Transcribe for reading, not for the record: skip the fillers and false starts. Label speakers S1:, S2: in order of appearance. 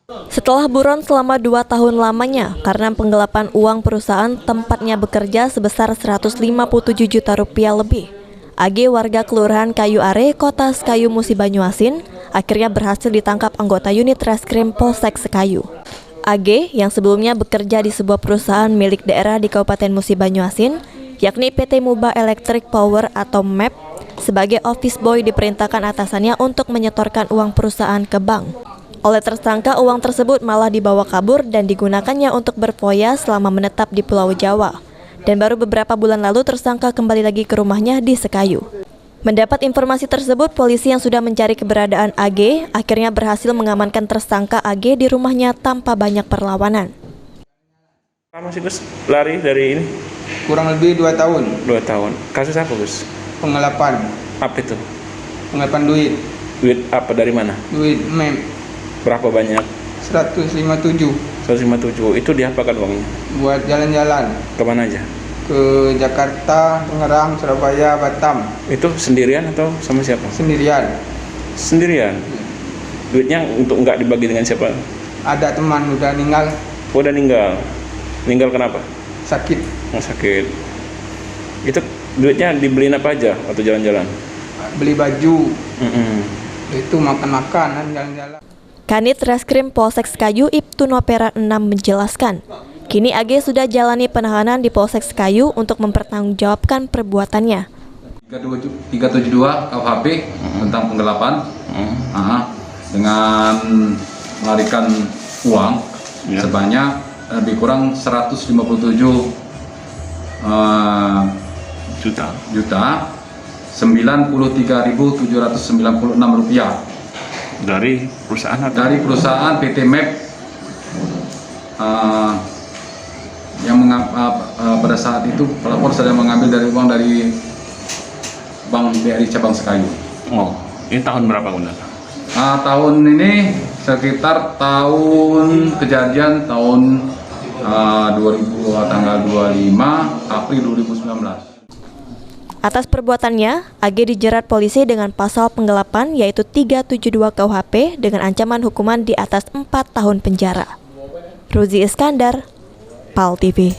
S1: Setelah buron selama 2 tahun lamanya karena penggelapan uang perusahaan tempatnya bekerja sebesar 157 juta rupiah lebih, AG warga Kelurahan Kayu Are, Kota Sekayu, Musi Banyuasin, akhirnya berhasil ditangkap anggota unit Reskrim Polsek Sekayu. AG yang sebelumnya bekerja di sebuah perusahaan milik daerah di Kabupaten Musi Banyuasin, yakni PT Muba Electric Power atau MEP, sebagai office boy diperintahkan atasannya untuk menyetorkan uang perusahaan ke bank. Oleh tersangka, uang tersebut malah dibawa kabur dan digunakannya untuk berfoya selama menetap di Pulau Jawa. Dan baru beberapa bulan lalu tersangka kembali lagi ke rumahnya di Sekayu. Mendapat informasi tersebut, polisi yang sudah mencari keberadaan AG akhirnya berhasil mengamankan tersangka AG di rumahnya tanpa banyak perlawanan.
S2: Lama sih Gus lari dari ini?
S3: Kurang lebih 2 tahun.
S2: 2 tahun. Kasus apa Gus?
S3: Penggelapan.
S2: Apa itu?
S3: Penggelapan duit.
S2: Duit apa, dari mana?
S3: Duit MEP.
S2: Berapa banyak?
S3: 157.
S2: 157. Itu diapakan uangnya?
S3: Buat jalan-jalan.
S2: Kemana aja?
S3: Ke Jakarta, Tangerang, Surabaya, Batam.
S2: Itu sendirian atau sama siapa?
S3: Sendirian.
S2: Sendirian? Duitnya untuk nggak dibagi dengan siapa?
S3: Ada teman udah meninggal.
S2: Oh, udah meninggal. Meninggal kenapa?
S3: Sakit.
S2: Oh, sakit. Itu duitnya dibeliin apa aja waktu jalan-jalan?
S3: Beli baju. Itu makan-makan, jalan-jalan.
S1: Kanit Reskrim Polsek Sekayu Ibtu Nopera 6 menjelaskan, kini AG sudah jalani penahanan di Polsek Sekayu untuk mempertanggungjawabkan perbuatannya.
S4: 372 KUHP tentang penggelapan dengan melarikan uang sebanyak lebih kurang 157 juta 93.796 rupiah
S2: Dari perusahaan atau?
S4: dari perusahaan PT MEP yang pada saat itu pelapor sedang mengambil dari uang dari Bank BRI Cabang Sekayu.
S2: Oh, ini tahun berapa Bunda?
S4: Tahun ini sekitar tahun kejadian tahun 2000 tanggal 25 April 2019.
S1: Atas perbuatannya, AG dijerat polisi dengan pasal penggelapan yaitu 372 KUHP dengan ancaman hukuman di atas 4 tahun penjara. Ruzi Iskandar, PAL TV.